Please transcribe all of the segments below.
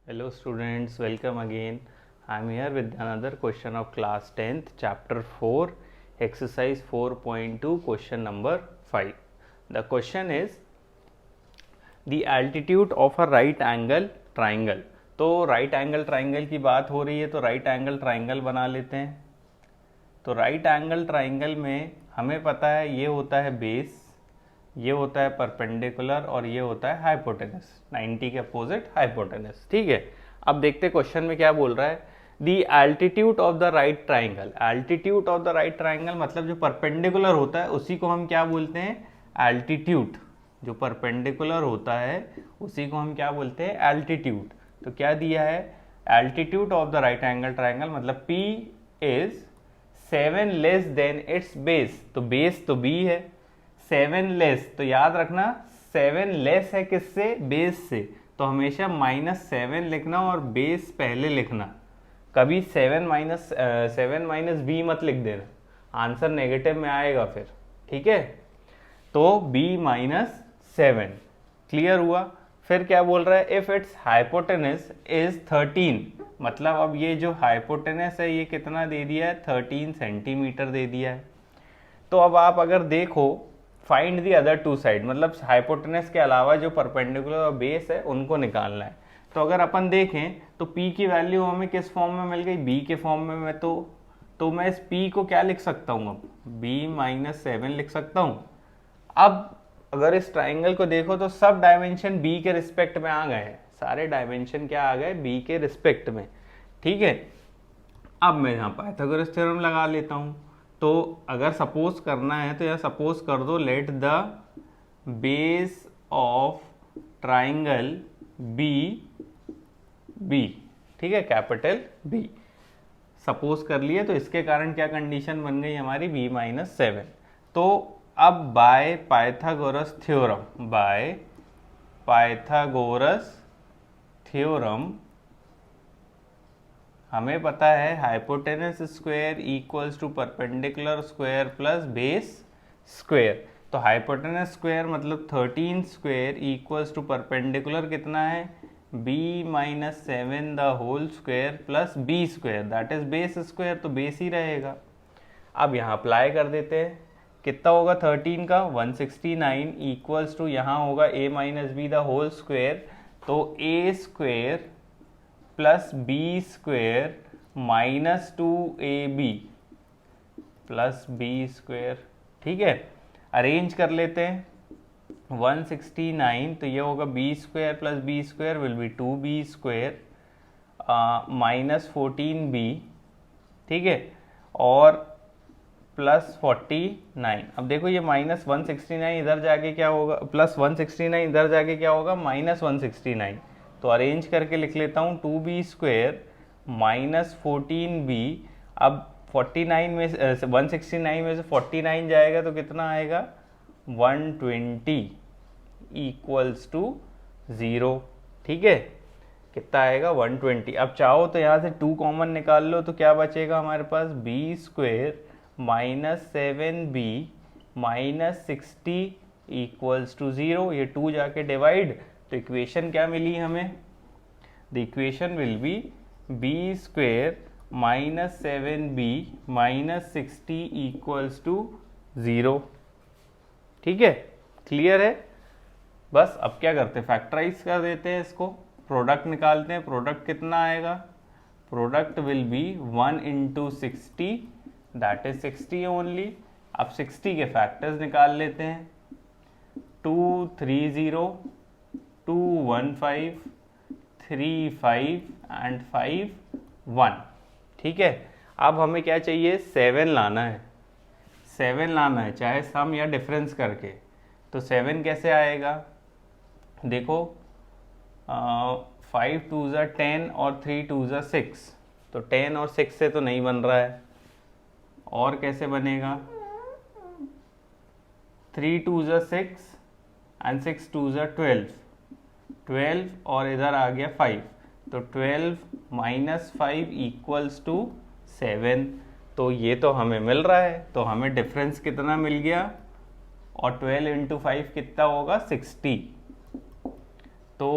Hello students, welcome again. I am here with another question of class 10th, chapter 4, exercise 4.2, question number 5. The question is the altitude of a right angle triangle. तो right angle triangle की बात हो रही है तो right angle triangle बना लेते हैं। तो राइट एंगल ट्राइंगल में हमें पता है ये होता है बेस, ये होता है परपेंडिकुलर और ये होता है हाइपोटेनस, 90 के अपोजिट हाइपोटेनस। ठीक है, अब देखते क्वेश्चन में क्या बोल रहा है। The altitude of the right triangle. Altitude of the right triangle मतलब जो परपेंडिकुलर होता है उसी को हम क्या बोलते हैं, एल्टीट्यूड। जो परपेंडिकुलर होता है उसी को हम क्या बोलते हैं, एल्टीट्यूड। तो क्या दिया है, altitude of the right angle triangle मतलब P is 7 less than it's base. तो बेस तो B है, 7 लेस, तो याद रखना 7 लेस है किससे, बेस से। तो हमेशा -7 लिखना और बेस पहले लिखना, कभी 7 माइनस बी मत लिख देना, आंसर नेगेटिव में आएगा फिर। ठीक है, तो B-7 क्लियर हुआ। फिर क्या बोल रहा है, इफ इट्स हाइपोटेनस इज 13, मतलब अब ये जो हाइपोटेनस है ये कितना दे दिया है, 13 सेंटीमीटर दे दिया है। तो अब आप अगर देखो, find the other two side, मतलब हाइपोटेनस के अलावा जो परपेंडिकुलर और बेस है उनको निकालना है। तो अगर अपन देखें तो P की वैल्यू हमें किस फॉर्म में मिल गई, B के फॉर्म में। मैं तो मैं इस P को क्या लिख सकता हूँ, अब B-7 लिख सकता हूँ। अब अगर इस ट्राइंगल को देखो तो सब डायमेंशन B के रिस्पेक्ट में आ गए हैं, सारे डायमेंशन क्या आ गए, B के रिस्पेक्ट में। ठीक है, अब मैं यहाँ पाइथागोरस थ्योरम लगा लेता हूँ। तो अगर सपोज करना है तो यहाँ सपोज कर दो, let the base of triangle B, ठीक है, कैपिटल B सपोज कर लिए। तो इसके कारण क्या कंडीशन बन गई हमारी, B-7। तो अब बाय पाइथागोरस थ्योरम हमें पता है hypotenuse square equals to perpendicular square plus base square. तो हाइपोटेनस स्क्वायर मतलब 13 स्क्वायर इक्वल्स टू परपेंडिकुलर कितना है, B-7 the whole square plus B square, that is base square, तो बेस ही रहेगा। अब यहाँ अप्लाई कर देते हैं, कितना होगा 13 का 169 इक्वल्स टू यहाँ होगा A-B द होल स्क्वायर, तो A square plus B square -2AB plus B square. ठीक है, अरेंज कर लेते हैं। 169 तो ये होगा B square plus B square will be 2B square -14B, ठीक है, और प्लस 49। अब देखो ये -169 इधर जाके क्या होगा, प्लस 169 इधर जाके क्या होगा, -169। तो अरेंज करके लिख लेता हूँ 2B स्क्वायर -14B। अब 49 में 169 में से 49 जाएगा तो कितना आएगा, 120 इक्वल्स टू 0। ठीक है, कितना आएगा 120। अब चाहो तो यहाँ से 2 कॉमन निकाल लो तो क्या बचेगा हमारे पास, B square -7B -60 equals to 0। ये 2 जाके डिवाइड, तो इक्वेशन क्या मिली हमें, the equation will be B square -7B -60 equals to 0। ठीक है, क्लियर है। बस अब क्या करते हैं, फैक्टराइज कर देते हैं इसको, प्रोडक्ट निकालते हैं। प्रोडक्ट कितना आएगा, product will be 1 × 60 that is 60 only. अब 60 के फैक्टर्स निकाल लेते हैं, 230 215 35 एंड 5 1। ठीक है, अब हमें क्या चाहिए, 7 लाना है, 7 लाना है चाहे सम या डिफरेंस करके। तो 7 कैसे आएगा, देखो 5 2 ज़ा 10 और 3 2 ज़ा 6, तो 10 और 6 से तो नहीं बन रहा है, और कैसे बनेगा, 3 2 ज़ा 6 एंड 6 2 ज़ा 12 और इधर आ गया 5, तो 12 - 5 इक्वल्स टू 7। तो ये तो हमें मिल रहा है, तो हमें डिफरेंस कितना मिल गया, और 12 × 5 कितना होगा, 60। तो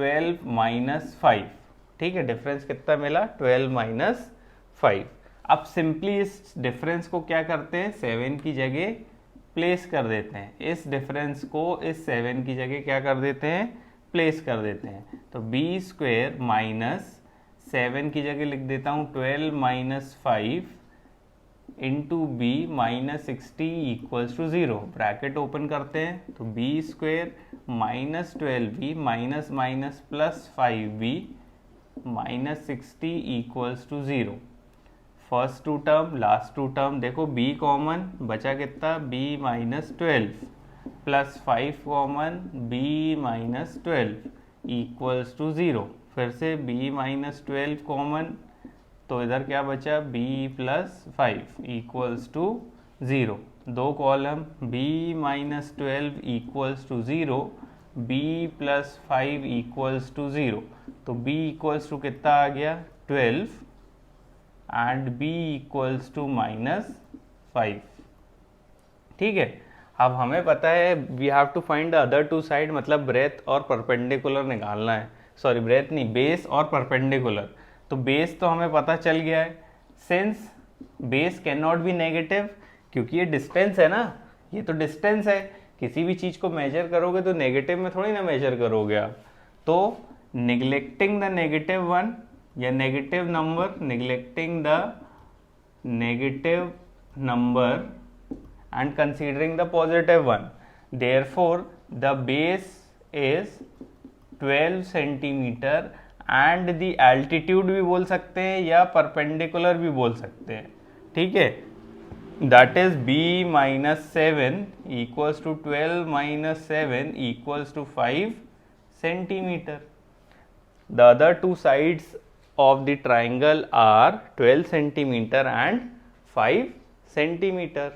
12 माइनस 5, ठीक है, डिफरेंस कितना मिला 12 माइनस 5। अब सिंपली इस डिफरेंस को क्या करते हैं 7 की जगह प्लेस कर देते हैं, इस डिफरेंस को इस 7 की जगह क्या कर देते हैं प्लेस कर देते हैं। तो बी स्क्वेयर माइनस 7 की जगह लिख देता हूँ 12 minus 5 into b minus 60 equals to 0, bracket open करते हैं तो b square minus 12b minus minus plus 5b minus 60 equals to 0। First two term last two term देखो, b कॉमन बचा कितना b minus 12 plus 5 common b minus 12 equals to 0। फिर से b minus 12 common, तो इधर क्या बचा b प्लस 5 इक्वल्स टू 0। दो column b minus 12 equals to 0, b plus 5 equals to 0। तो b इक्वल्स टू कितना आ गया 12 and b equals to minus 5, ठीक है। अब हमें पता है we have to find the other two side, मतलब ब्रेथ और परपेंडिकुलर निकालना है, सॉरी ब्रेथ नहीं, बेस और परपेंडिकुलर। तो बेस तो हमें पता चल गया है, since base can not B negative, क्योंकि ये डिस्टेंस है ना, ये तो डिस्टेंस है, किसी भी चीज़ को मेजर करोगे तो नेगेटिव में थोड़ी ना मेजर करोगे आप। तो निगलेक्टिंग द नेगेटिव वन या negative number, neglecting the negative number and considering the positive one, therefore the base is 12 centimeter and the altitude भी बोल सकते हैं या perpendicular भी बोल सकते हैं, ठीक है। that is b minus 7 equals to 12 minus 7 equals to 5 centimeter. The other two sides of the triangle are 12 centimeter and 5 centimeter.